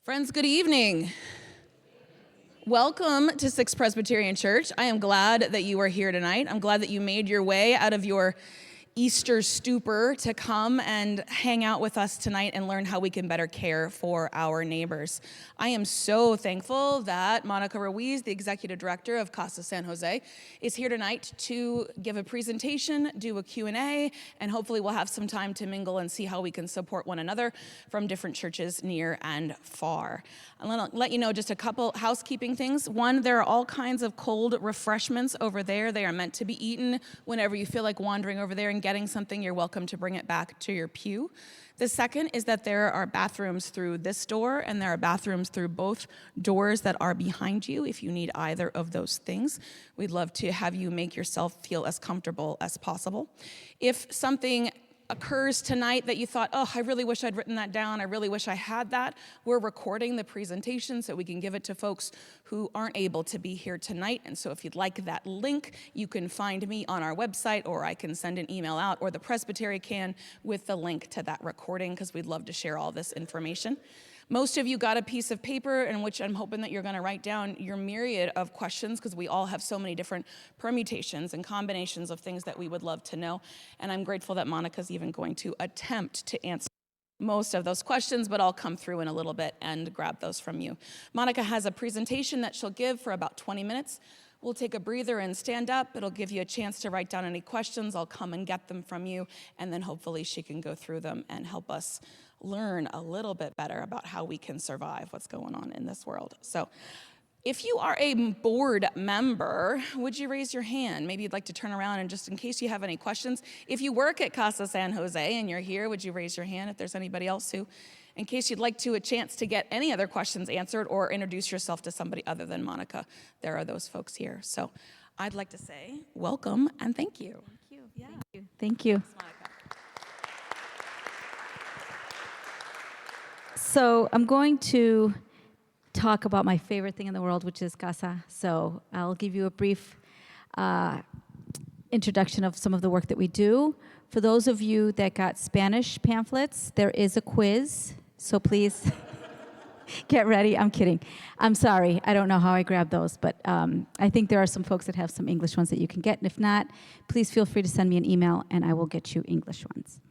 Friends, good evening. Welcome to Sixth Presbyterian Church. I am glad that you are here tonight. I'm glad that you made your way out of your Easter stupor to come and hang out with us tonight and learn how we can better care for our neighbors. I am so thankful that Monica Ruiz, the executive director of CasaSanJose, is here tonight to give a presentation, do a Q&A, and hopefully we'll have some time to mingle and see how we can support one another from different churches near and far. I'm going to let you know just a couple housekeeping things. One, there are all kinds of cold refreshments over there. They are meant to be eaten whenever you feel like wandering over there and getting something. You're welcome to bring it back to your pew. The second is that there are bathrooms through this door, and there are bathrooms through both doors that are behind you if you need either of those things. We'd love to have you make yourself feel as comfortable as possible. If something occurs tonight that you thought, oh, I really wish I'd written that down, I really wish I had that, we're recording the presentation so we can give it to folks who aren't able to be here tonight. And so if you'd like that link, you can find me on our website, or I can send an email out, or the presbytery can, with the link to that recording, because we'd love to share all this information. Most of you got a piece of paper in which I'm hoping that you're going to write down your myriad of questions, because we all have so many different permutations and combinations of things that we would love to know. And I'm grateful that Monica's even going to attempt to answer most of those questions, but I'll come through in a little bit and grab those from you. Monica has a presentation that she'll give for about 20 minutes. We'll take a breather and stand up. It'll give you a chance to write down any questions. I'll come and get them from you, and then hopefully she can go through them and help us learn a little bit better about how we can survive what's going on in this world. So if you are a board member, would you raise your hand? Maybe you'd like to turn around, and just in case you have any questions. If you work at CasaSanJose and you're here, would you raise your hand if there's anybody else who, in case you'd like to a chance to get any other questions answered or introduce yourself to somebody other than Monica, there are those folks here. So I'd like to say welcome and thank you. Thank you. Yeah. Thank you. Thank you. Thanks, Monica. So I'm going to talk about my favorite thing in the world, which is Casa. So I'll give you a brief introduction of some of the work that we do. For those of you that got Spanish pamphlets, there is a quiz. So please get ready. I'm kidding. I'm sorry. I don't know how I grabbed those, but I think there are some folks that have some English ones that you can get. And if not, please feel free to send me an email and I will get you English ones.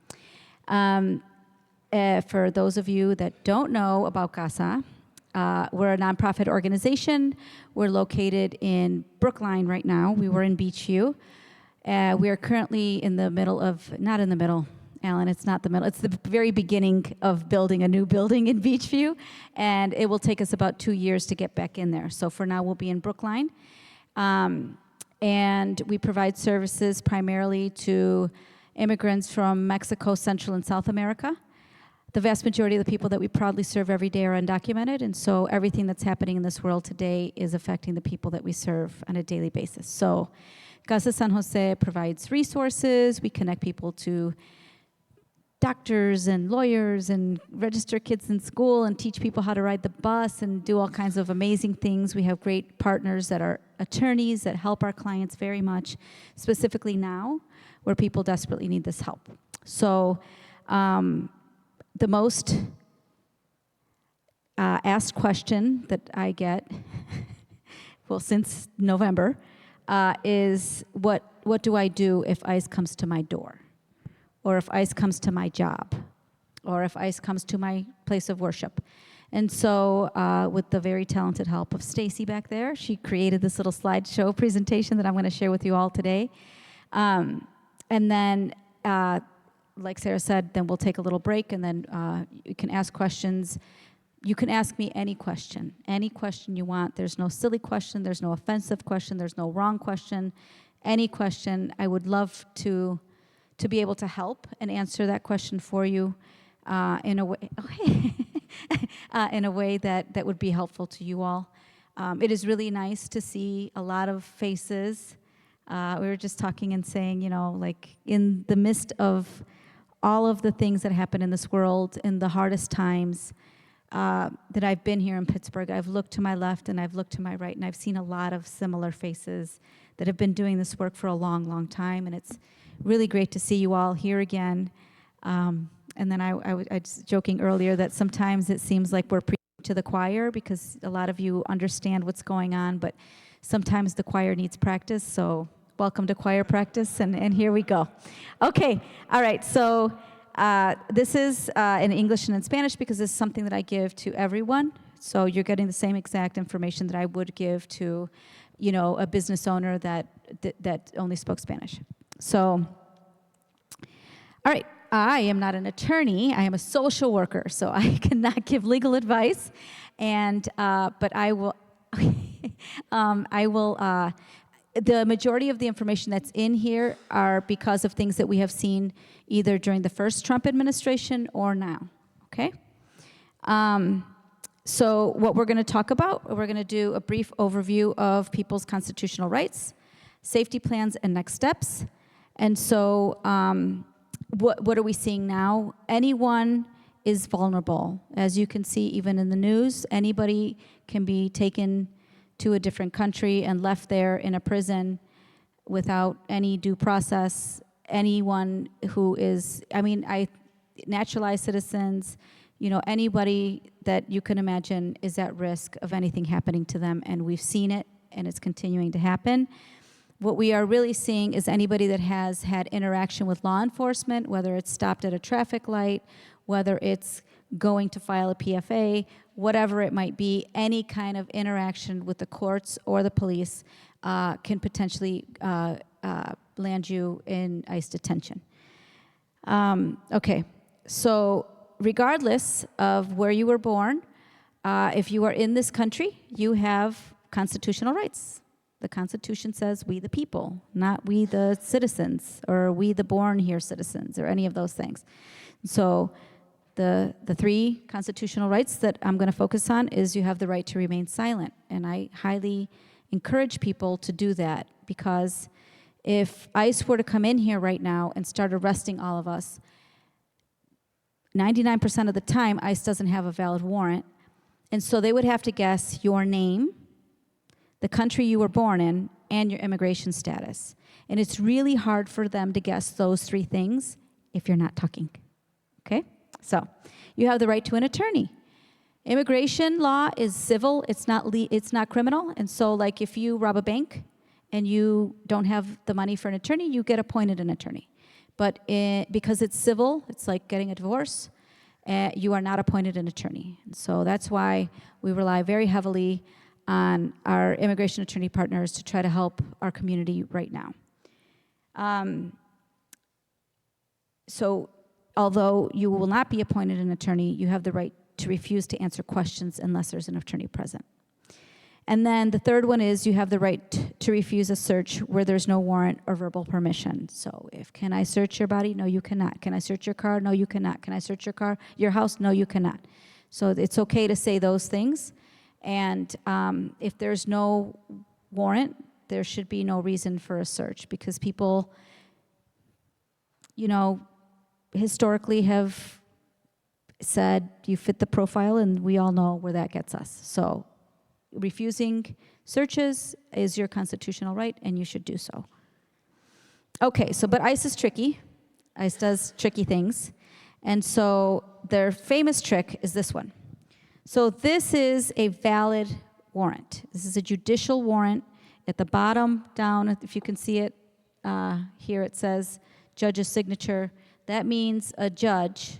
For those of you that don't know about Casa, we're a nonprofit organization. We're located in Brookline right now. We were in Beachview. We are currently in the middle of, not in the middle, Alan, it's not the middle. It's the very beginning of building a new building in Beachview, and it will take us about 2 years to get back in there. So for now, we'll be in Brookline. And we provide services primarily to immigrants from Mexico, Central, and South America. The vast majority of the people that we proudly serve every day are undocumented, and so everything that's happening in this world today is affecting the people that we serve on a daily basis. So CasaSanJose provides resources. We connect people to doctors and lawyers and register kids in school and teach people how to ride the bus and do all kinds of amazing things. We have great partners that are attorneys that help our clients very much, specifically now where people desperately need this help. So the most asked question that I get, well, since November, is what do I do if ICE comes to my door? Or if ICE comes to my job? Or if ICE comes to my place of worship? And so with the very talented help of Stacy back there, she created this little slideshow presentation that I'm going to share with you all today. And then like Sarah said, then we'll take a little break, and then you can ask questions. You can ask me any question you want. There's no silly question. There's no offensive question. There's no wrong question. Any question. I would love to be able to help and answer that question for you in a way, in a way that would be helpful to you all. It is really nice to see a lot of faces. We were just talking and saying, you know, like in the midst of all of the things that happen in this world, in the hardest times that I've been here in Pittsburgh, I've looked to my left and I've looked to my right, and I've seen a lot of similar faces that have been doing this work for a long, long time, and it's really great to see you all here again. And then I was joking earlier that sometimes it seems like we're to the choir because a lot of you understand what's going on, but sometimes the choir needs practice, so welcome to choir practice, and here we go. Okay, all right, so this is in English and in Spanish because this is something that I give to everyone, so you're getting the same exact information that I would give to, a business owner that only spoke Spanish. So, all right. I am not an attorney. I am a social worker, so I cannot give legal advice. And but I will. The majority of the information that's in here are because of things that we have seen either during the first Trump administration or now. Okay. So what we're going to talk about, we're going to do a brief overview of people's constitutional rights, safety plans, and next steps. And so. What are we seeing now? Anyone is vulnerable. As you can see, even in the news, anybody can be taken to a different country and left there in a prison without any due process. Anyone who is, naturalized citizens, anybody that you can imagine is at risk of anything happening to them, and we've seen it, and it's continuing to happen. What we are really seeing is anybody that has had interaction with law enforcement, whether it's stopped at a traffic light, whether it's going to file a PFA, whatever it might be, any kind of interaction with the courts or the police can potentially land you in ICE detention. Okay, so regardless of where you were born, if you are in this country, you have constitutional rights. The Constitution says we the people, not we the citizens, or we the born here citizens, or any of those things. So the three constitutional rights that I'm going to focus on is you have the right to remain silent. And I highly encourage people to do that, because if ICE were to come in here right now and start arresting all of us, 99% of the time, ICE doesn't have a valid warrant. And so they would have to guess your name, the country you were born in, and your immigration status. And it's really hard for them to guess those three things if you're not talking, okay? So you have the right to an attorney. Immigration law is civil, it's not criminal. And so like if you rob a bank and you don't have the money for an attorney, you get appointed an attorney. But because it's civil, it's like getting a divorce, you are not appointed an attorney. And so that's why we rely very heavily on our immigration attorney partners to try to help our community right now. So although you will not be appointed an attorney, you have the right to refuse to answer questions unless there's an attorney present. And then the third one is you have the right to refuse a search where there's no warrant or verbal permission. So can I search your body? No, you cannot. Can I search your car? No, you cannot. Can I search your house? No, you cannot. So it's okay to say those things. And if there's no warrant, there should be no reason for a search, because people, historically have said you fit the profile, and we all know where that gets us. So refusing searches is your constitutional right, and you should do so. Okay, but ICE is tricky. ICE does tricky things. And so their famous trick is this one. So this is a valid warrant. This is a judicial warrant. At the bottom down, if you can see it, here it says judge's signature. That means a judge,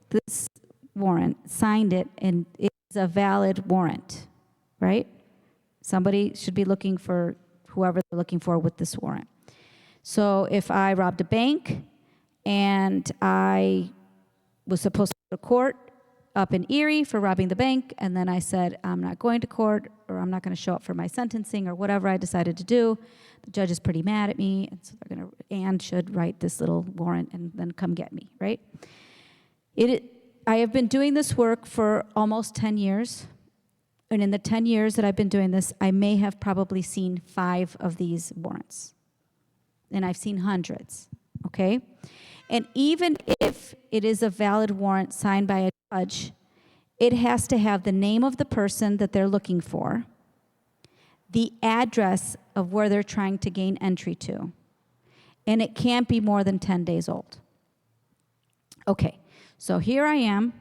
this warrant, signed it, and it's a valid warrant, right? Somebody should be looking for whoever they're looking for with this warrant. So if I robbed a bank and I was supposed to go to court up in Erie for robbing the bank, and then I said, I'm not going to court, or I'm not going to show up for my sentencing, or whatever I decided to do, the judge is pretty mad at me, and so Anne should write this little warrant and then come get me, right? I have been doing this work for almost 10 years, and in the 10 years that I've been doing this, I may have probably seen 5 of these warrants, and I've seen hundreds, okay? And even if it is a valid warrant signed by a judge, it has to have the name of the person that they're looking for, the address of where they're trying to gain entry to, and it can't be more than 10 days old. Okay, so here I am.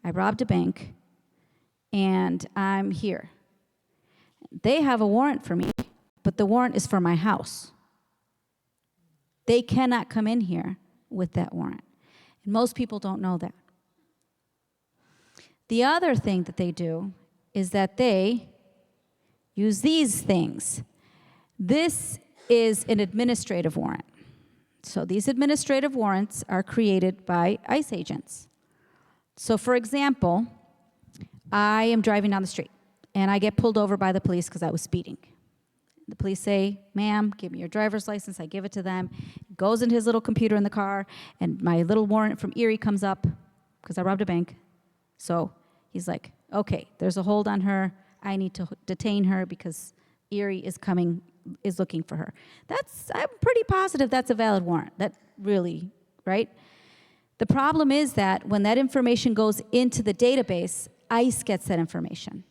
I robbed a bank, and I'm here. They have a warrant for me, but the warrant is for my house. They cannot come in here with that warrant. And most people don't know that. The other thing that they do is that they use these things. This is an administrative warrant. So these administrative warrants are created by ICE agents. So for example, I am driving down the street and I get pulled over by the police because I was speeding. The police say, ma'am, give me your driver's license. I give it to them. It goes into his little computer in the car, and my little warrant from Erie comes up because I robbed a bank. So he's like, okay, there's a hold on her. I need to detain her because Erie is looking for her. I'm pretty positive that's a valid warrant. That really, right? The problem is that when that information goes into the database, ICE gets that information.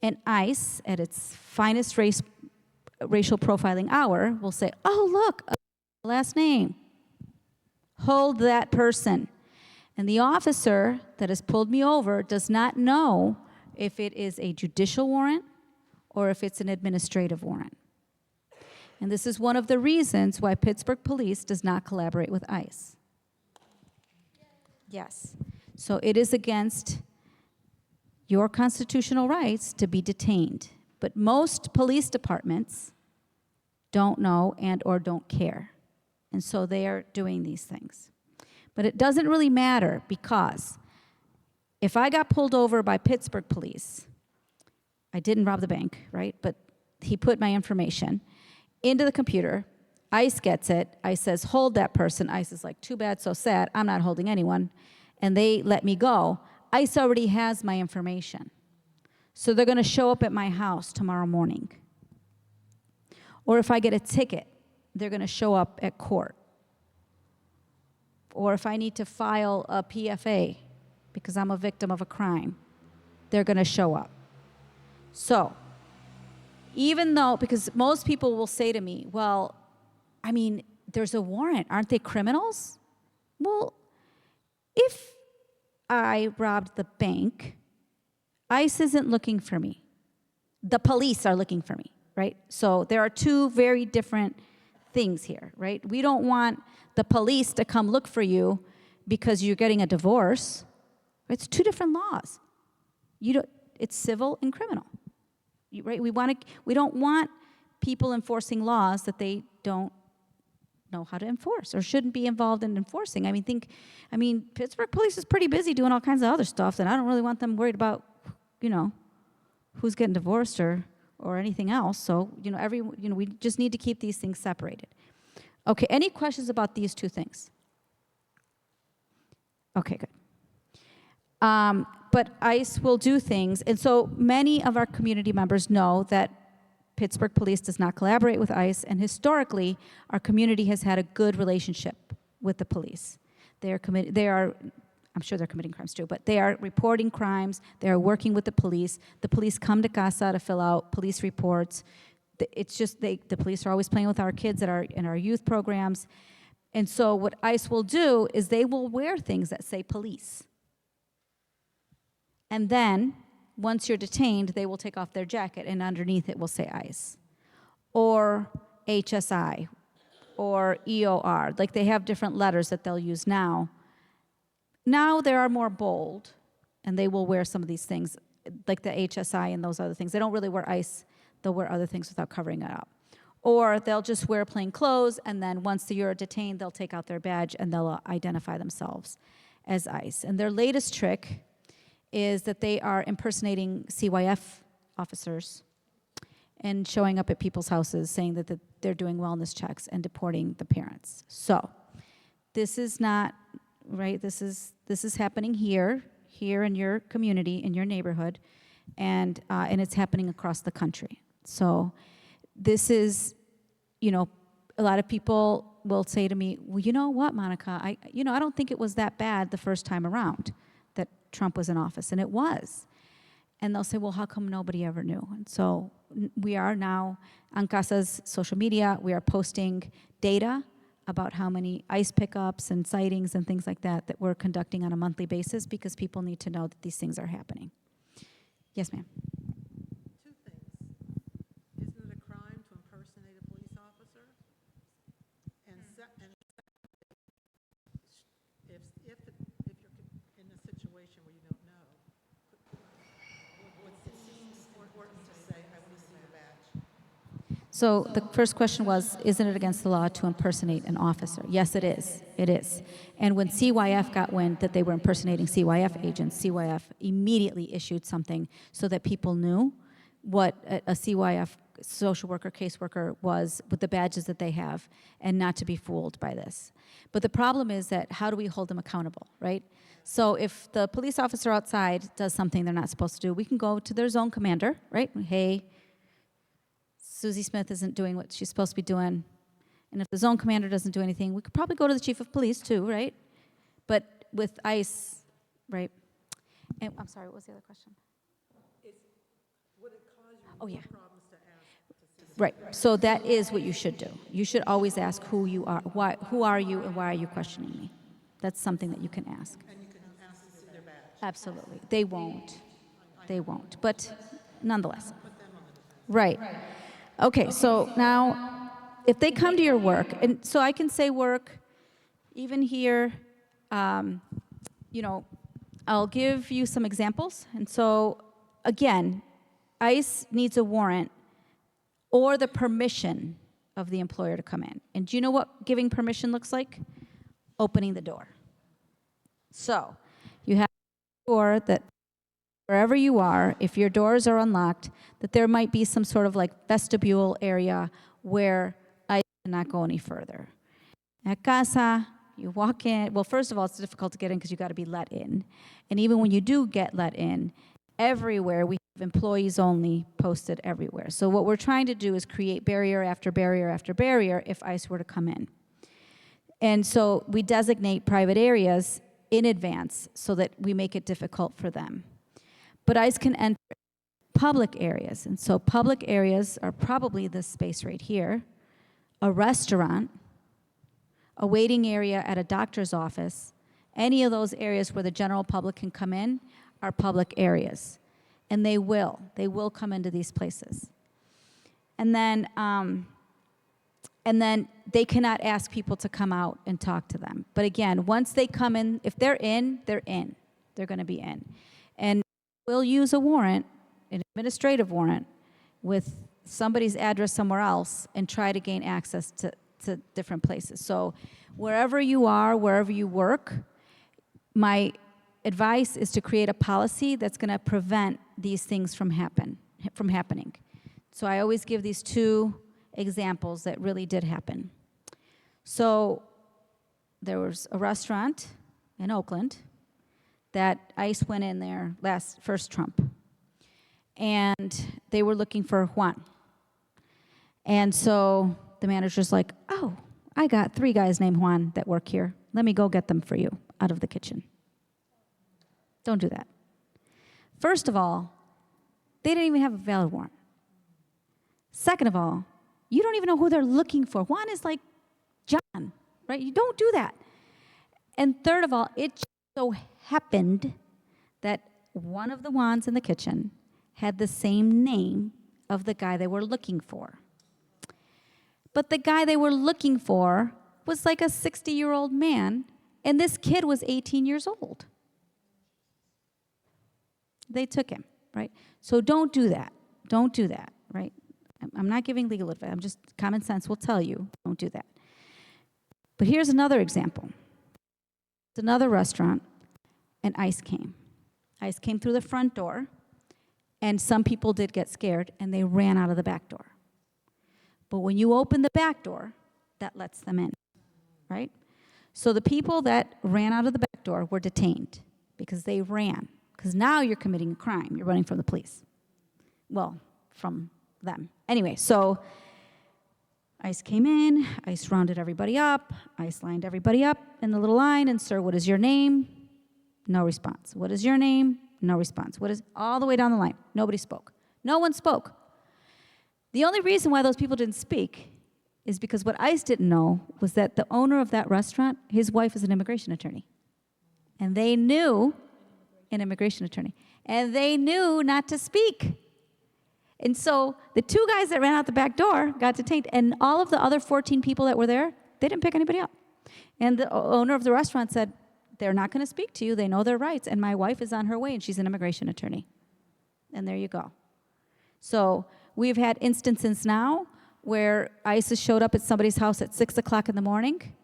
And ICE, at its finest racial profiling hour, will say, oh, look, last name. Hold that person. And the officer that has pulled me over does not know if it is a judicial warrant or if it's an administrative warrant. And this is one of the reasons why Pittsburgh Police does not collaborate with ICE. Yes. So it is against your constitutional rights to be detained. But most police departments don't know and or don't care. And so they are doing these things. But it doesn't really matter, because if I got pulled over by Pittsburgh police, I didn't rob the bank, right? But he put my information into the computer. ICE gets it. ICE says, hold that person. ICE is like, too bad, so sad. I'm not holding anyone. And they let me go. ICE already has my information. So they're going to show up at my house tomorrow morning. Or if I get a ticket, they're going to show up at court. Or if I need to file a PFA because I'm a victim of a crime, they're going to show up. So even though, because most people will say to me, well, I mean, there's a warrant. Aren't they criminals? Well, if I robbed the bank, ICE isn't looking for me. The police are looking for me, right? So there are two very different things here, right? We don't want the police to come look for you because you're getting a divorce. It's two different laws. It's civil and criminal, right? We don't want people enforcing laws that they don't know how to enforce or shouldn't be involved in enforcing. I mean, Pittsburgh police is pretty busy doing all kinds of other stuff, and I don't really want them worried about, who's getting divorced or anything else. So, we just need to keep these things separated. Okay, any questions about these two things? Okay, good. But ICE will do things, and so many of our community members know that Pittsburgh Police does not collaborate with ICE, and historically, our community has had a good relationship with the police. I'm sure they're committing crimes too, but they are reporting crimes, they are working with the police come to Casa to fill out police reports. It's just, the police are always playing with our kids in our youth programs. And so what ICE will do is they will wear things that say police. And then, once you're detained, they will take off their jacket, and underneath it will say ICE, or HSI, or EOR. Like, they have different letters that they'll use now. Now they are more bold, and they will wear some of these things, like the HSI and those other things. They don't really wear ICE. They'll wear other things without covering it up. Or they'll just wear plain clothes, and then once you're detained, they'll take out their badge, and they'll identify themselves as ICE. And their latest trick is that they are impersonating CYF officers and showing up at people's houses saying that they're doing wellness checks and deporting the parents. So this is not, right, this is happening here in your community, in your neighborhood, and it's happening across the country. So this is, a lot of people will say to me, well, you know what, Monica, I don't think it was that bad the first time around that Trump was in office, and it was. And they'll say, well, how come nobody ever knew? And so we are now on Casa's social media, we are posting data about how many ICE pickups and sightings and things like that that we're conducting on a monthly basis because people need to know that these things are happening. Yes, ma'am. Two things. Isn't it a crime to impersonate a police officer? And if you're in a situation where you don't know, it seems important to say, I want to see your badge. So the first question was, isn't it against the law to impersonate an officer? Yes, it is. It is. And when CYF got wind that they were impersonating CYF agents, CYF immediately issued something so that people knew what a CYF social worker, caseworker was with the badges that they have, and not to be fooled by this. But the problem is that how do we hold them accountable, right? So if the police officer outside does something they're not supposed to do, we can go to their zone commander, right? Hey, Susie Smith isn't doing what she's supposed to be doing. And if the zone commander doesn't do anything, we could probably go to the chief of police too, right? But with ICE, right? And I'm sorry, what was the other question? Would it cause you Oh, yeah. problems to ask to see Right. So that is what you should do. You should always ask who you are, who are you, and why are you questioning me? That's something that you can ask. and you can ask to see their badge? Absolutely. They won't. They won't. But nonetheless. Right. Okay, so now if they come to your work, and so I can say work, even here, you know, I'll give you some examples. And so, again, ICE needs a warrant or the permission of the employer to come in. And do you know what giving permission looks like? Opening the door. So, you have a door that wherever you are, if your doors are unlocked, that there might be some sort of like vestibule area where I cannot go any further. At Casa, you walk in. Well, first of all, it's difficult to get in because you got to be let in. And even when you do get let in, everywhere we have employees only posted everywhere. So what we're trying to do is create barrier after barrier after barrier if ICE were to come in. And so we designate private areas in advance so that we make it difficult for them. But ICE can enter public areas. And so public areas are probably this space right here, a restaurant, a waiting area at a doctor's office. Any of those areas where the general public can come in are public areas. And they will come into these places. And then they cannot ask people to come out and talk to them. But again, once they come in, if they're in, they're in. They're going to be in. And we'll use a warrant, an administrative warrant, with somebody's address somewhere else and try to gain access to different places. So wherever you are, wherever you work, my advice is to create a policy that's going to prevent these things from happening. So I always give these two examples that really did happen. So there was a restaurant in Oakland that ICE went in there first Trump. And they were looking for Juan. And so the manager's like, oh, I got 3 guys named Juan that work here. Let me go get them for you out of the kitchen. Don't do that. First of all, they didn't even have a valid warrant. Second of all, you don't even know who they're looking for. Juan is like John, right? You don't do that. And third of all, it so happened that one of the Juans in the kitchen had the same name of the guy they were looking for. But the guy they were looking for was like a 60-year-old man, and this kid was 18 years old. They took him, right? So don't do that. Don't do that, right? I'm not giving legal advice. I'm just common sense will tell you, don't do that. But here's another example. It's another restaurant, and ICE came. ICE came through the front door, and some people did get scared, and they ran out of the back door. But when you open the back door, that lets them in, right? So the people that ran out of the back door were detained because they ran. Because now you're committing a crime. You're running from the police. Well, from them. Anyway, so ICE came in. ICE rounded everybody up. ICE lined everybody up in the little line. And, sir, what is your name? No response. What is your name? No response. What is all the way down the line? Nobody spoke. No one spoke. The only reason why those people didn't speak is because what ICE didn't know was that the owner of that restaurant, his wife is an immigration attorney. And they knew, an immigration attorney, and they knew not to speak. And so the 2 guys that ran out the back door got detained, and all of the other 14 people that were there, they didn't pick anybody up. And the owner of the restaurant said, they're not going to speak to you, they know their rights, and my wife is on her way, and she's an immigration attorney. And there you go. So we've had instances now where ICE has showed up at somebody's house at 6 o'clock in the morning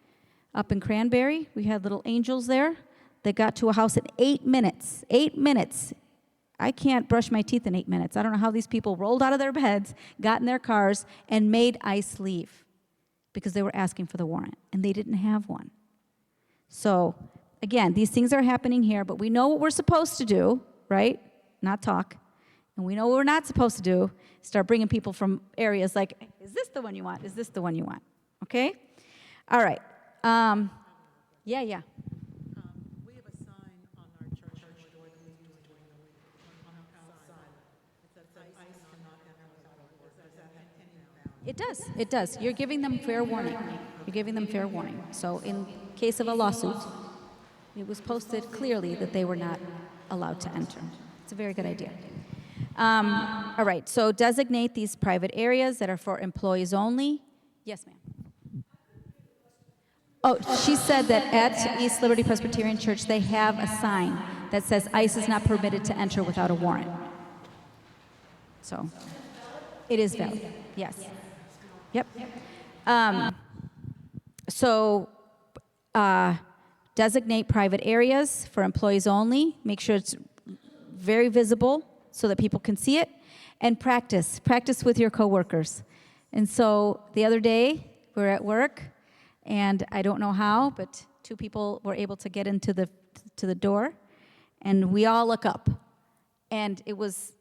up in Cranberry. We had little angels there. They got to a house in 8 minutes. 8 minutes. I can't brush my teeth in 8 minutes. I don't know how these people rolled out of their beds, got in their cars, and made ICE leave because they were asking for the warrant, and they didn't have one. So, again, these things are happening here, but we know what we're supposed to do, right? Not talk. And we know what we're not supposed to do, start bringing people from areas like, is this the one you want? Is this the one you want? Okay? All right. Yeah. We have a sign on our church door that we use during the week on the outside. It says ICE cannot enter without a warrant. Does that have any value? It does. You're giving them fair warning. You're giving them fair warning. So in case of a lawsuit, it was posted clearly that they were not allowed to enter. It's a very good idea. All right, so designate these private areas that are for employees only. Yes, ma'am. Oh, she said that at East Liberty Presbyterian Church, they have a sign that says ICE is not permitted to enter without a warrant. So it is valid, yes. Yep. Designate private areas for employees only. Make sure it's very visible so that people can see it. And practice with your coworkers. And so the other day, we were at work, and I don't know how, but 2 people were able to get into the door, and we all look up. And it was,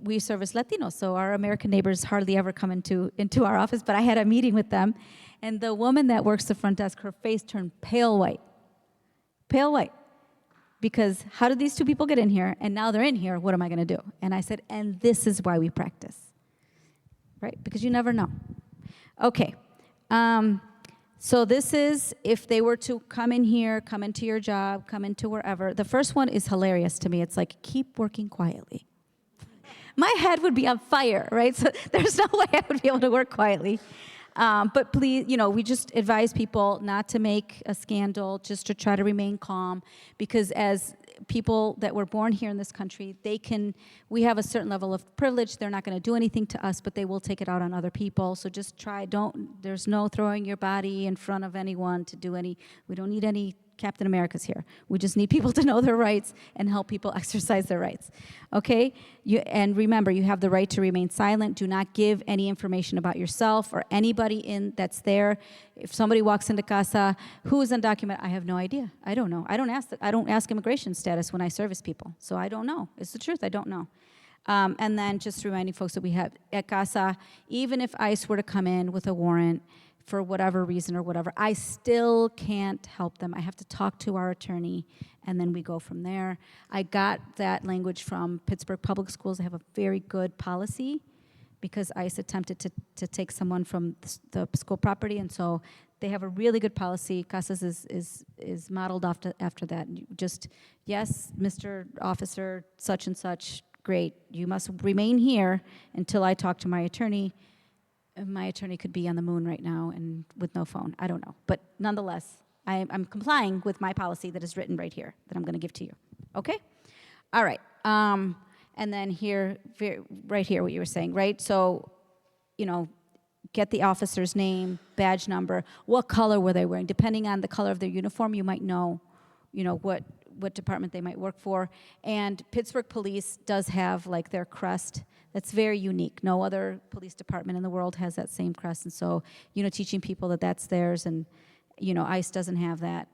we service Latinos, so our American neighbors hardly ever come into our office, but I had a meeting with them, and the woman that works the front desk, her face turned pale white. Pale white. Because how did these 2 people get in here, and now they're in here, what am I going to do? And I said, and this is why we practice. Right? Because you never know. Okay. So this is, if they were to come in here, come into your job, come into wherever. The first one is hilarious to me. It's like, keep working quietly. My head would be on fire, right? So there's no way I would be able to work quietly. But please, we just advise people not to make a scandal, just to try to remain calm, because as people that were born here in this country, we have a certain level of privilege. They're not going to do anything to us, but they will take it out on other people. So just there's no throwing your body in front of anyone we don't need any Captain Americas here. We just need people to know their rights and help people exercise their rights. Okay? And remember, you have the right to remain silent. Do not give any information about yourself or anybody that's there. If somebody walks into Casa, who is undocumented? I have no idea. I don't know. I don't ask immigration status when I service people. So I don't know. It's the truth. I don't know. And then just reminding folks that we have at Casa, even if ICE were to come in with a warrant, for whatever reason or whatever, I still can't help them. I have to talk to our attorney, and then we go from there. I got that language from Pittsburgh Public Schools. They have a very good policy because ICE attempted to take someone from the school property, and so they have a really good policy. Casas is modeled after that. Just, yes, Mr. Officer, such and such, great. You must remain here until I talk to my attorney. My attorney could be on the moon right now and with no phone. I don't know. But nonetheless, I'm complying with my policy that is written right here that I'm going to give to you. Okay? All right. And then here, right here, what you were saying, right? So, get the officer's name, badge number, what color were they wearing. Depending on the color of their uniform, you might know, what department they might work for. And Pittsburgh Police does have like their crest that's very unique. No other police department in the world has that same crest. And so, teaching people that that's theirs, and, ICE doesn't have that.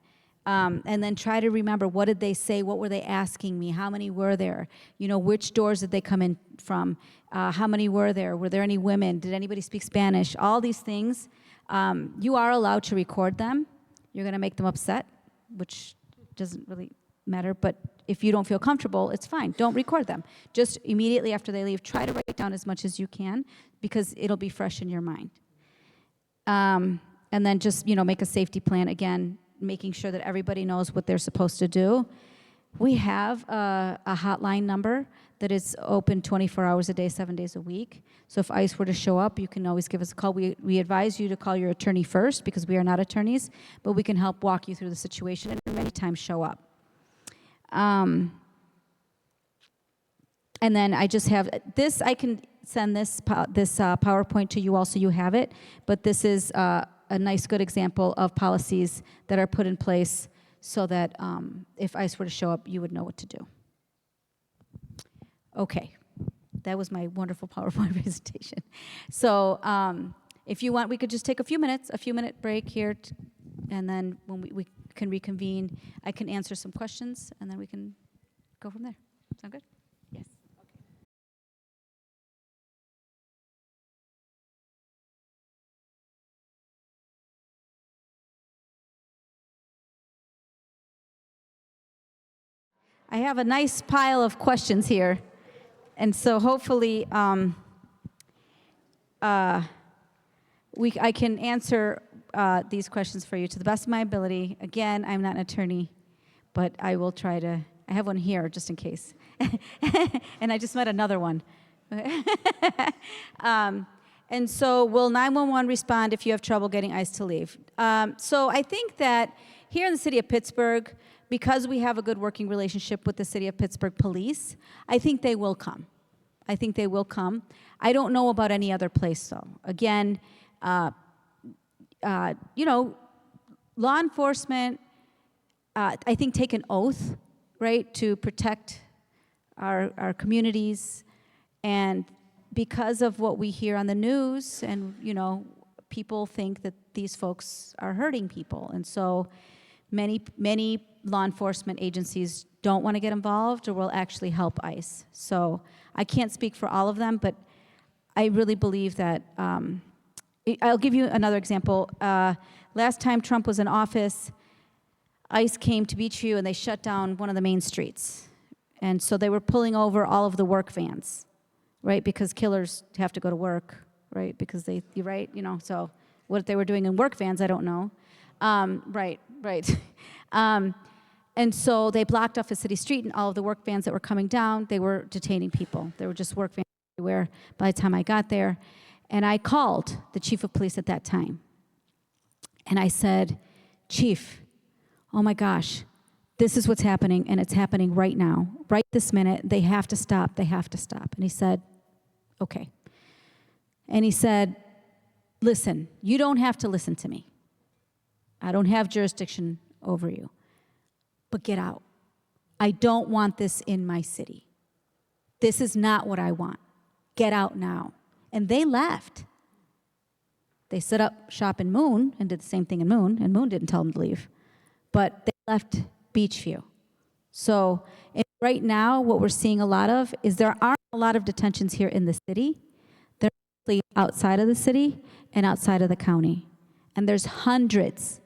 And then try to remember, what did they say? What were they asking me? How many were there? Which doors did they come in from? How many were there? Were there any women? Did anybody speak Spanish? All these things. You are allowed to record them. You're going to make them upset, which doesn't really matter, but if you don't feel comfortable, it's fine. Don't record them. Just immediately after they leave, try to write down as much as you can, because it'll be fresh in your mind. And then just, make a safety plan, again, making sure that everybody knows what they're supposed to do. We have a hotline number that is open 24 hours a day, 7 days a week. So if ICE were to show up, you can always give us a call. We advise you to call your attorney first because we are not attorneys, but we can help walk you through the situation and many times show up. And then I just have this. I can send this PowerPoint to you all so you have it, but this is a nice, good example of policies that are put in place so that if ICE were to show up, you would know what to do. Okay, that was my wonderful PowerPoint presentation. So if you want, we could just take a few minute break here, and then when we can reconvene, I can answer some questions, and then we can go from there. Sound good? Yes. I have a nice pile of questions here, and so hopefully I can answer these questions for you to the best of my ability. Again, I'm not an attorney, but I will try to. I have one here just in case, and I just met another one. And so, will 911 respond if you have trouble getting ICE to leave? So I think that here in the city of Pittsburgh, because we have a good working relationship with the City of Pittsburgh Police, I think they will come. I think they will come. I don't know about any other place, though. Again, law enforcement, I think, take an oath, right, to protect our communities. And because of what we hear on the news, and, people think that these folks are hurting people. And so many law enforcement agencies don't want to get involved or will actually help ICE. So I can't speak for all of them, but I really believe that, I'll give you another example. Last time Trump was in office, ICE came to Beachview and they shut down one of the main streets. And so they were pulling over all of the work vans, right? Because killers have to go to work, right? Because you're right, so what they were doing in work vans, I don't know. Right. And so they blocked off a city street, and all of the work vans that were coming down, they were detaining people. There were just work vans everywhere by the time I got there. And I called the chief of police at that time. And I said, Chief, oh my gosh, this is what's happening, and it's happening right now. Right this minute, they have to stop. And he said, okay. And he said, listen, you don't have to listen to me. I don't have jurisdiction over you. But get out. I don't want this in my city. This is not what I want. Get out now. And they left. They set up shop in Moon and did the same thing in Moon, and Moon didn't tell them to leave. But they left Beachview. So right now, what we're seeing a lot of is there aren't a lot of detentions here in the city. They're mostly outside of the city and outside of the county. And there's hundreds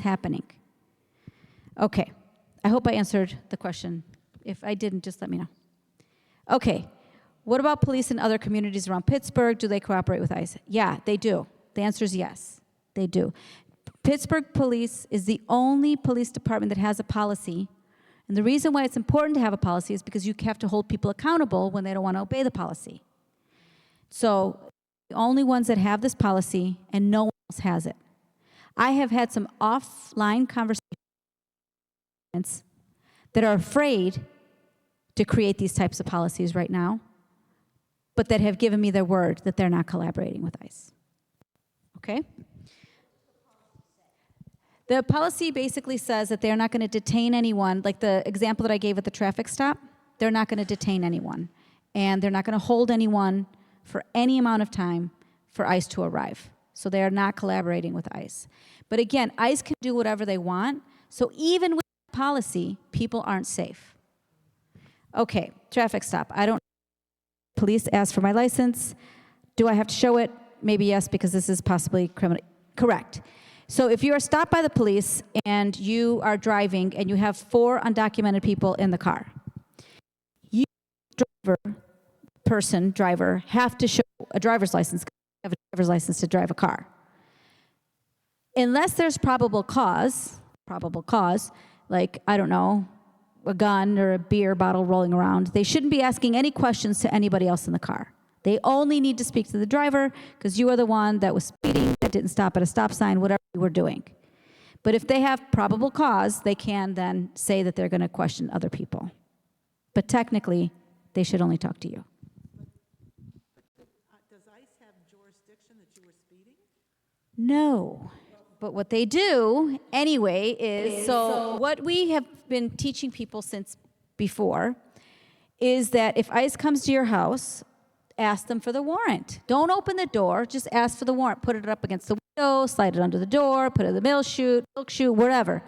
happening. Okay, I hope I answered the question. If I didn't, just let me know. Okay, what about police in other communities around Pittsburgh? Do they cooperate with ICE? Yeah, they do. The answer is yes, they do. Pittsburgh Police is the only police department that has a policy. And the reason why it's important to have a policy is because you have to hold people accountable when they don't want to obey the policy. So the only ones that have this policy, and no one else has it. I have had some offline conversations that are afraid to create these types of policies right now, but that have given me their word that they're not collaborating with ICE. Okay? The policy basically says that they're not going to detain anyone, like the example that I gave at the traffic stop, they're not going to detain anyone, and they're not going to hold anyone for any amount of time for ICE to arrive. So they are not collaborating with ICE. But again, ICE can do whatever they want, so even with policy, people aren't safe. Okay, traffic stop. Police ask for my license. Do I have to show it? Maybe yes, because this is possibly criminal. Correct. So if you are stopped by the police and you are driving and you have 4 undocumented people in the car, you, driver, have to show a driver's license. have a driver's license to drive a car. Unless there's probable cause, like, I don't know, a gun or a beer bottle rolling around, they shouldn't be asking any questions to anybody else in the car. They only need to speak to the driver because you are the one that was speeding, that didn't stop at a stop sign, whatever you were doing. But if they have probable cause, they can then say that they're going to question other people. But technically, they should only talk to you. Does ICE have jurisdiction that you were speeding? No. But what they do anyway is, so what we have been teaching people since before is that if ICE comes to your house, ask them for the warrant. Don't open the door, just ask for the warrant. Put it up against the window, slide it under the door, put it in the milk chute, wherever.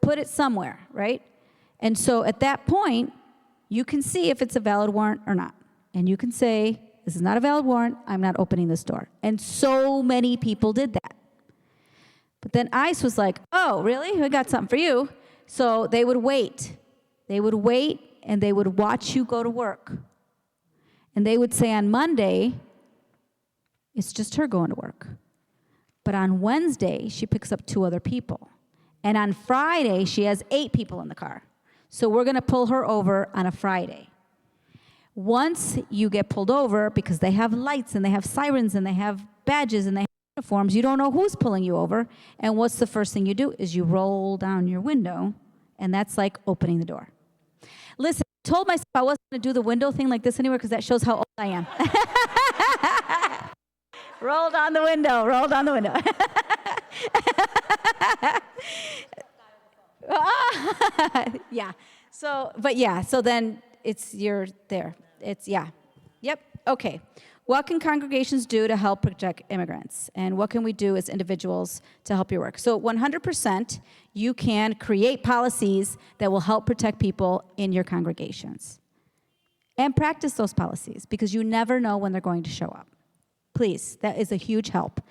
Put it somewhere, right? And so at that point, you can see if it's a valid warrant or not. And you can say, this is not a valid warrant, I'm not opening this door. And so many people did that. But then ICE was like, oh, really? We got something for you. So they would wait. They would wait, and they would watch you go to work. And they would say on Monday, it's just her going to work. But on Wednesday, she picks up 2 other people. And on Friday, she has 8 people in the car. So we're going to pull her over on a Friday. Once you get pulled over, because they have lights and they have sirens and they have badges and they have uniforms, you don't know who's pulling you over. And what's the first thing you do is you roll down your window, and that's like opening the door. Listen, I told myself I wasn't going to do the window thing like this anymore because that shows how old I am. Roll down the window, roll down the window. Yeah. So, but yeah, so then you're there. Yep. Okay. What can congregations do to help protect immigrants? And what can we do as individuals to help your work? So 100%, you can create policies that will help protect people in your congregations. And practice those policies, because you never know when they're going to show up. Please, that is a huge help.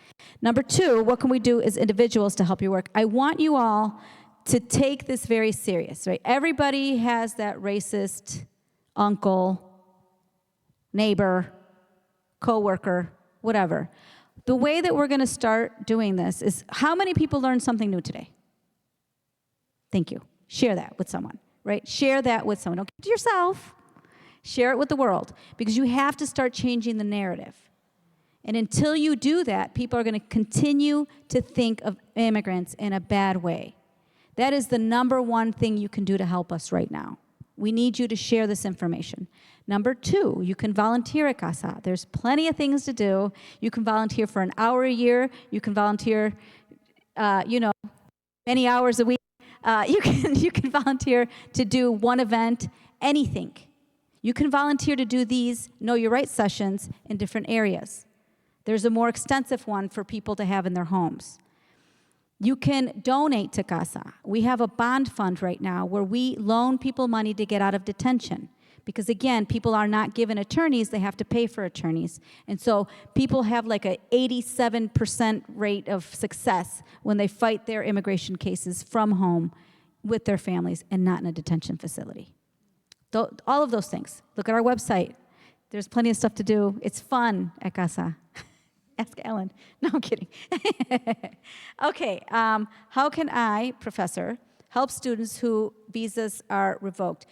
Number 2, what can we do as individuals to help your work? I want you all to take this very serious, right? Everybody has that racist uncle, neighbor, coworker, whatever. The way that we're going to start doing this is, how many people learned something new today? Thank you. Share that with someone, right? Share that with someone. Don't keep it to yourself. Share it with the world, because you have to start changing the narrative. And until you do that, people are going to continue to think of immigrants in a bad way. That is the number 1 thing you can do to help us right now. We need you to share this information. Number 2, you can volunteer at Casa. There's plenty of things to do. You can volunteer for an hour a year. You can volunteer, many hours a week. You can volunteer to do one event, anything. You can volunteer to do these Know Your Rights sessions in different areas. There's a more extensive one for people to have in their homes. You can donate to Casa. We have a bond fund right now where we loan people money to get out of detention. Because again, people are not given attorneys, they have to pay for attorneys. And so people have like an 87% rate of success when they fight their immigration cases from home with their families and not in a detention facility. All of those things. Look at our website. There's plenty of stuff to do. It's fun at Casa. Ask Ellen. No, I'm kidding. Okay, how can I, professor, help students who visas are revoked?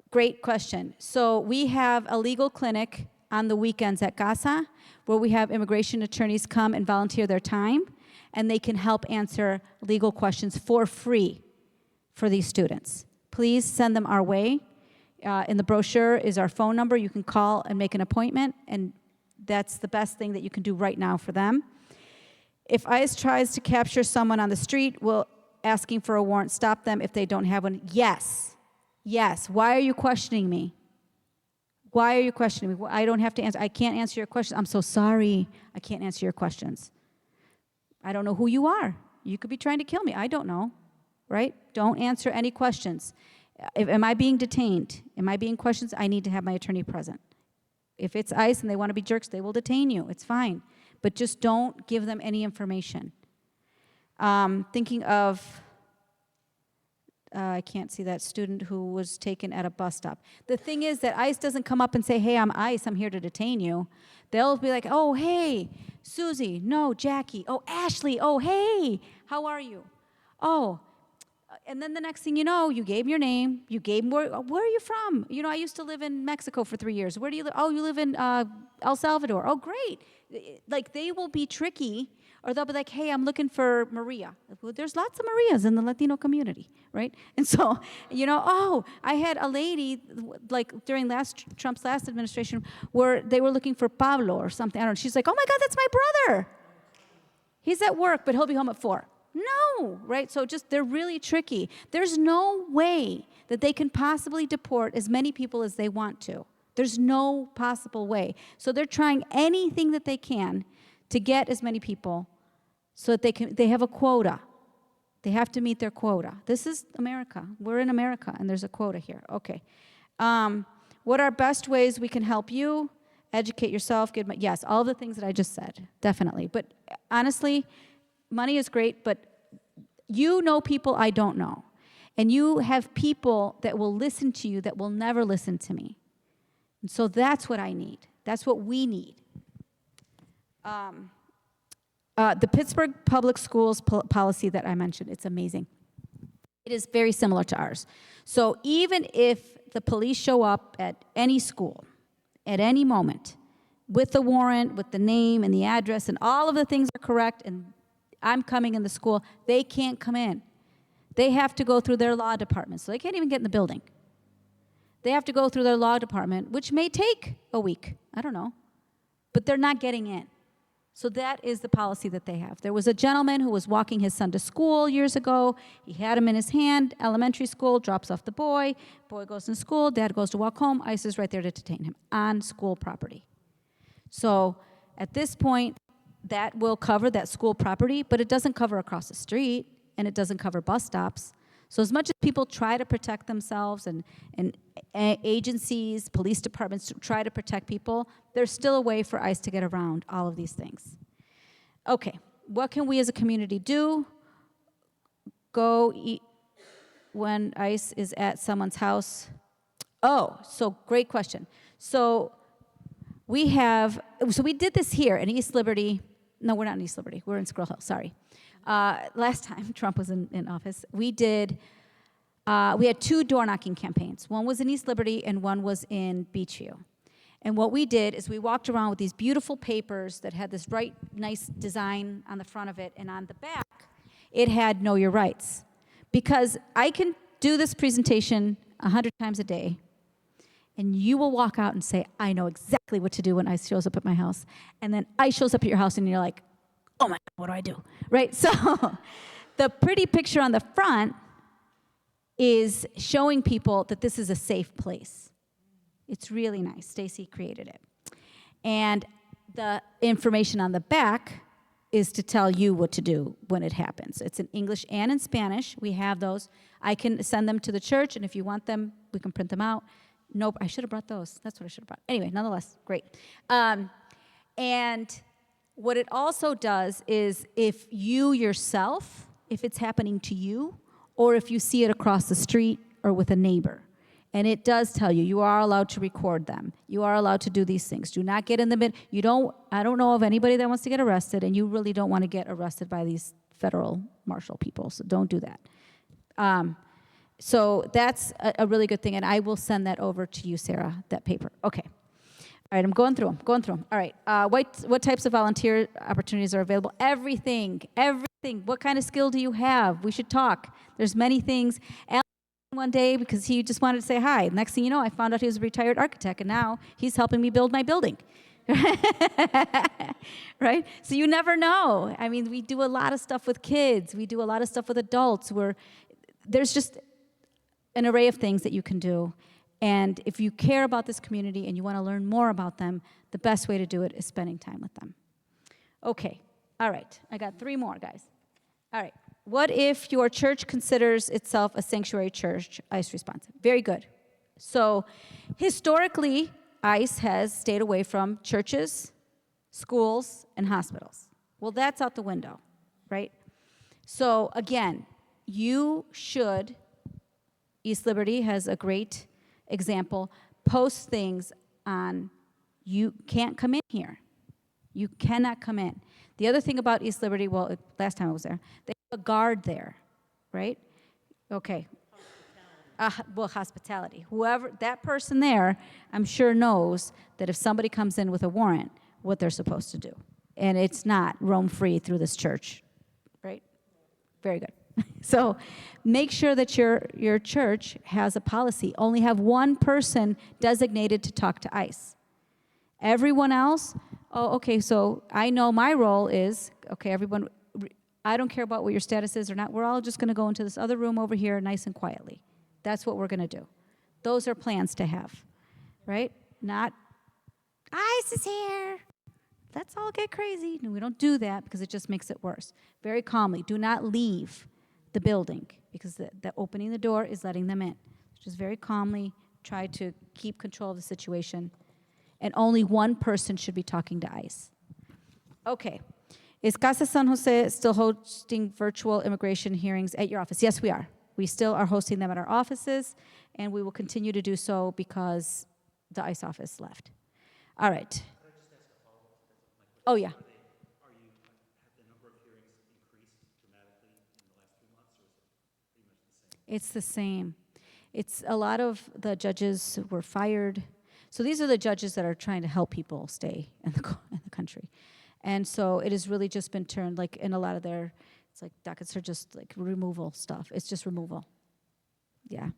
Great question. So we have a legal clinic on the weekends at Casa where we have immigration attorneys come and volunteer their time, and they can help answer legal questions for free for these students. Please send them our way. In the brochure is our phone number. You can call and make an appointment, and that's the best thing that you can do right now for them. If ICE tries to capture someone on the street, will asking for a warrant stop them if they don't have one? Yes. Yes. Why are you questioning me? Why are you questioning me? I don't have to answer. I can't answer your questions. I'm so sorry. I can't answer your questions. I don't know who you are. You could be trying to kill me. I don't know, right? Don't answer any questions. Am I being detained? Am I being questioned? I need to have my attorney present. If it's ICE and they want to be jerks, they will detain you. It's fine. But just don't give them any information. Thinking of I can't see that student who was taken at a bus stop. The thing is that ICE doesn't come up and say, hey, I'm ICE, I'm here to detain you. They'll be like, oh, hey, Susie, no, Jackie, oh, Ashley, oh, hey, how are you? Oh, and then the next thing you know, you gave your name, you gave where are you from? You know, I used to live in Mexico for 3 years. Where do you live? Oh, you live in El Salvador. Oh, great. Like, they will be tricky, or they'll be like, hey, I'm looking for Maria. Well, there's lots of Marias in the Latino community, right? And so, you know, oh, I had a lady, like, during Trump's last administration, where they were looking for Pablo or something. I don't know. She's like, oh, my God, that's my brother. He's at work, but he'll be home at 4. No, right? So they're really tricky. There's no way that they can possibly deport as many people as they want to. There's no possible way. So they're trying anything that they can to get as many people so that they have a quota. They have to meet their quota. This is America. We're in America, and there's a quota here. Okay. What are best ways we can help you? Educate yourself. Yes, all the things that I just said, definitely. But honestly, money is great, but you know people I don't know. And you have people that will listen to you that will never listen to me. And so that's what I need. That's what we need. The Pittsburgh Public Schools policy that I mentioned, it's amazing. It is very similar to ours. So even if the police show up at any school, at any moment, with the warrant, with the name and the address, and all of the things are correct, and I'm coming in the school, they can't come in. They have to go through their law department, so they can't even get in the building. They have to go through their law department, which may take a week, I don't know, but they're not getting in. So that is the policy that they have. There was a gentleman who was walking his son to school years ago. He had him in his hand, elementary school, drops off the boy goes to school, dad goes to walk home, ICE is right there to detain him on school property. So at this point, that will cover that school property, but it doesn't cover across the street, and it doesn't cover bus stops. So as much as people try to protect themselves and agencies, police departments try to protect people, there's still a way for ICE to get around all of these things. Okay, what can we as a community do? Go eat when ICE is at someone's house. Oh, so great question. So we did this here in East Liberty. No, we're not in East Liberty. We're in Squirrel Hill, sorry. Last time Trump was in office, we had 2 door-knocking campaigns. One was in East Liberty and one was in Beachview. And what we did is we walked around with these beautiful papers that had this bright, nice design on the front of it, and on the back, it had Know Your Rights. Because I can do this presentation 100 times a day, and you will walk out and say, I know exactly what to do when ICE shows up at my house. And then ICE shows up at your house, and you're like, oh my God, what do I do? Right? So the pretty picture on the front is showing people that this is a safe place. It's really nice. Stacy created it. And the information on the back is to tell you what to do when it happens. It's in English and in Spanish. We have those. I can send them to the church, and if you want them, we can print them out. Nope, I should have brought those. That's what I should have brought. Anyway, nonetheless, great. And what it also does is if you yourself, if it's happening to you, or if you see it across the street or with a neighbor, and it does tell you, you are allowed to record them. You are allowed to do these things. Do not get in the middle. I don't know of anybody that wants to get arrested, and you really don't want to get arrested by these federal marshal people, so don't do that. So that's a really good thing, and I will send that over to you, Sarah, that paper. Okay. All right, I'm going through them. All right, what types of volunteer opportunities are available? Everything. What kind of skill do you have? We should talk. There's many things. Alan one day, because he just wanted to say hi. Next thing you know, I found out he was a retired architect, and now he's helping me build my building. Right? So you never know. I mean, we do a lot of stuff with kids. We do a lot of stuff with adults. There's just an array of things that you can do. And if you care about this community and you want to learn more about them, the best way to do it is spending time with them. Okay. All right. I got 3 more, guys. All right. What if your church considers itself a sanctuary church? ICE response. Very good. So historically, ICE has stayed away from churches, schools, and hospitals. Well, that's out the window, right? So again, you should East Liberty has a great example. Post things on, you can't come in here. You cannot come in. The other thing about East Liberty, well, last time I was there, they have a guard there, right? Okay. Well, hospitality. Whoever, that person there, I'm sure knows that if somebody comes in with a warrant, what they're supposed to do. And it's not roam free through this church, right? Very good. So make sure that your church has a policy. Only have one person designated to talk to ICE. Everyone else, oh, okay, so I know my role is, okay, everyone, I don't care about what your status is or not. We're all just going to go into this other room over here nice and quietly. That's what we're going to do. Those are plans to have, right? Not, ICE is here. Let's all get crazy. No, we don't do that because it just makes it worse. Very calmly. Do not leave the building because the opening the door is letting them in. Just very calmly try to keep control of the situation. And only one person should be talking to ICE. Okay. Is CasaSanJose still hosting virtual immigration hearings at your office? Yes, we are. We still are hosting them at our offices, and we will continue to do so because the ICE office left. All right. Oh, yeah. Have the number of hearings increased dramatically in the last 3 months, or is it pretty much the same? It's the same. It's a lot of the judges were fired. So these are the judges that are trying to help people stay in the country. And so it has really just been turned, like in a lot of their, it's like dockets are just like removal stuff. It's just removal. Yeah.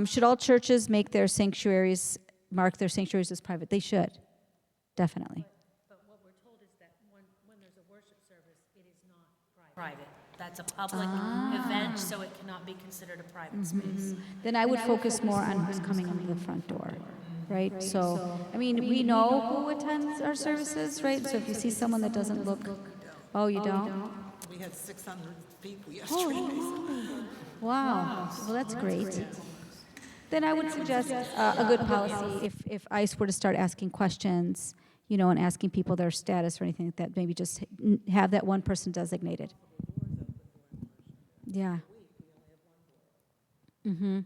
Should all churches mark their sanctuaries as private? They should, definitely. But what we're told is that when there's a worship service, it is not private. That's a public event, so it cannot be considered a private space. Then I would focus more on who's coming in the front door, right? So, I mean, we know who attends our services, right? So if you see someone that doesn't look, oh, you don't? We had 600 people yesterday. Wow. Well, that's great. Then I would suggest a good policy if ICE were to start asking questions, you know, and asking people their status or anything like that, maybe just have that one person designated. Yeah. Mm-hmm.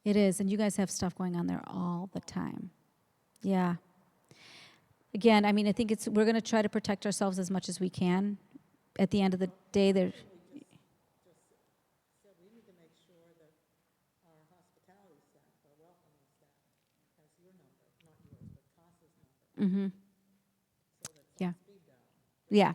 It is, and you guys have stuff going on there all the time. Yeah. Again, I mean, I think we're going to try to protect ourselves as much as we can. At the end of the day, there. So we need to make sure that our hospitality staff, our welcoming staff, has your number, not yours, but Casa's number. Mm-hmm. Yeah. Yeah.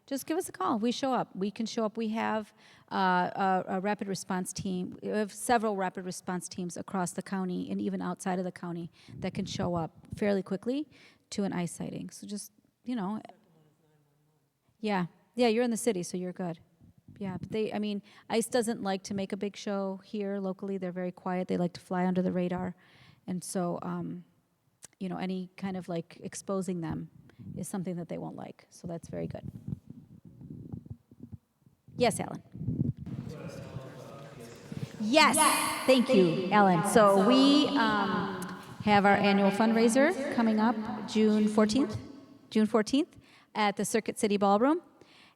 Just give us a call. We show up. We can show up. We have a rapid response team. We have several rapid response teams across the county and even outside of the county that can show up fairly quickly to an ICE sighting. So just, you know. Yeah. Yeah, you're in the city, so you're good. Yeah, but ICE doesn't like to make a big show here locally. They're very quiet. They like to fly under the radar. And so, you know, any kind of like exposing them is something that they won't like. So that's very good. Yes, Alan. Yes, thank you, Ellen. So we have our annual fundraiser coming up June 14th at the Circuit City Ballroom.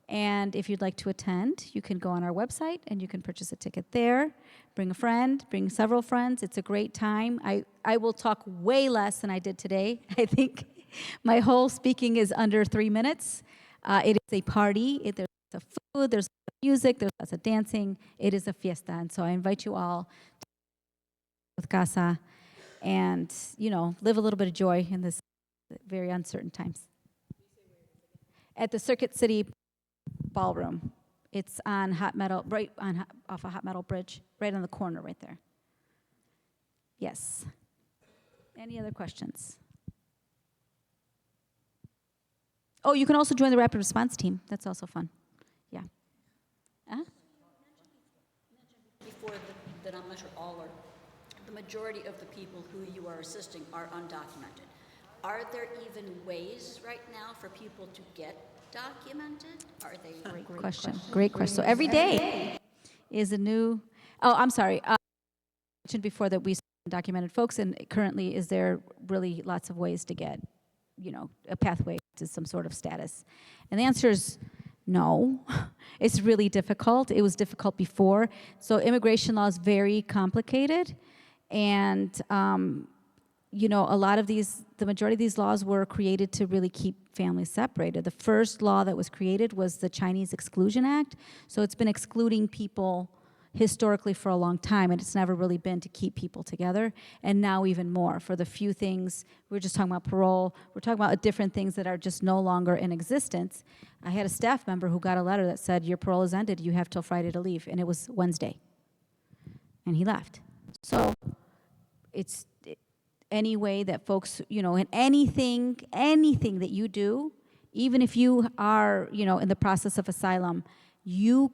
And if you'd like to attend, you can go on our website and you can purchase a ticket there. Bring a friend, bring several friends. It's a great time. I will talk way less than I did today. I think my whole speaking is under 3 minutes. It is a party. There's lots of food, there's music, there's lots of dancing. It is a fiesta. And so I invite you all to with Casa and, you know, live a little bit of joy in this very uncertain times. At the Circuit City Ballroom. It's on Hot Metal, right on off of Hot Metal Bridge, right on the corner right there. Yes. Any other questions? Oh, you can also join the rapid response team. That's also fun. Yeah. Before that I'm not sure all are, the majority of the people who you are assisting are undocumented. Are there even ways right now for people to get documented? Are they? Great question. Great question. So every day is a new. Oh, I'm sorry. I mentioned before that we undocumented folks, and currently, is there really lots of ways to get, you know, a pathway to some sort of status? And the answer is No. It's really difficult. It was difficult before. So immigration law is very complicated. And, a lot of the majority of these laws were created to really keep families separated. The first law that was created was the Chinese Exclusion Act. So it's been excluding people historically for a long time, and it's never really been to keep people together. And now even more. For the few things, we were just talking about parole, we're talking about different things that are just no longer in existence. I had a staff member who got a letter that said, your parole is ended, you have till Friday to leave, and it was Wednesday. And he left. So it's any way that folks, in anything that you do, even if you are, in the process of asylum, you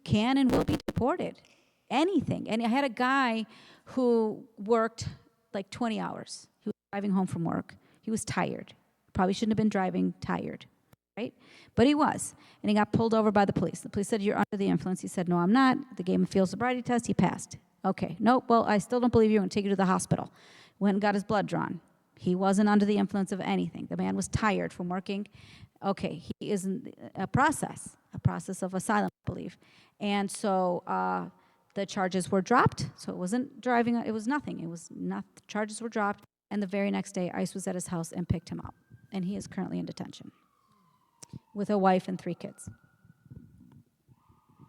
can and will be deported. Anything. And I had a guy who worked like 20 hours. He was driving home from work. He was tired. Probably shouldn't have been driving tired, right? But he was. And he got pulled over by the police. The police said, you're under the influence. He said, no, I'm not. They gave him a field sobriety test. He passed. Okay. Nope. Well, I still don't believe you. I'm going to take you to the hospital. Went and got his blood drawn. He wasn't under the influence of anything. The man was tired from working. Okay. He is in a process of asylum, I believe. And so the charges were dropped. So it wasn't driving, it was nothing. The charges were dropped. And the very next day, ICE was at his house and picked him up. And he is currently in detention with a wife and 3 kids.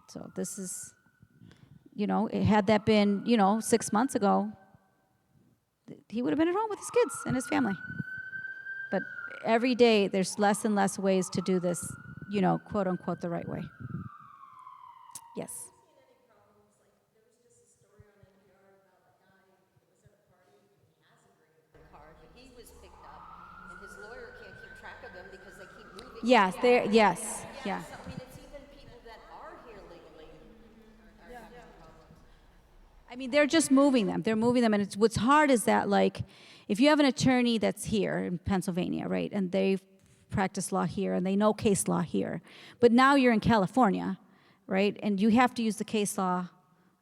So this is, had that been, 6 months ago, he would have been at home with his kids and his family. But every day, there's less and less ways to do this, quote unquote, the right way. Yes. Card, but he was picked up, and his lawyer can't keep track of them because they keep moving. Yes, there. Yes, yeah. So, I mean, it's even people that are here legally. I mean, they're just moving them. They're moving them, and what's hard is that, like, if you have an attorney that's here in Pennsylvania, right, and they've practiced law here and they know case law here, but now you're in California, right, and you have to use the case law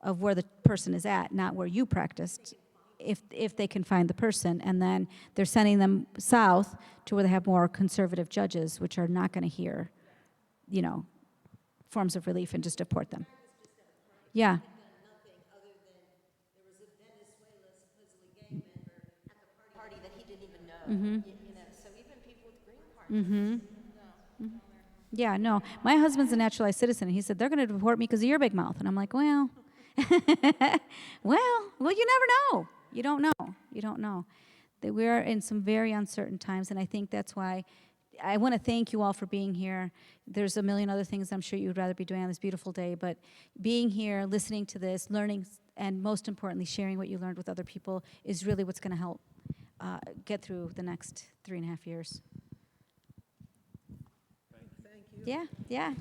of where the person is at, not where you practiced, if they can find the person, and then they're sending them south to where they have more conservative judges, which are not going to hear, forms of relief and just deport them. Yeah. Party that he didn't even know. So even people with green cards. Yeah, no. My husband's a naturalized citizen, and he said, they're going to deport me because of your big mouth. And I'm like, well, you never know. You don't know. That we're in some very uncertain times, and I think that's why I want to thank you all for being here. There's a million other things I'm sure you would rather be doing on this beautiful day, but being here, listening to this, learning, and most importantly, sharing what you learned with other people is really what's going to help get through the next 3.5 years. Thank you. Yeah.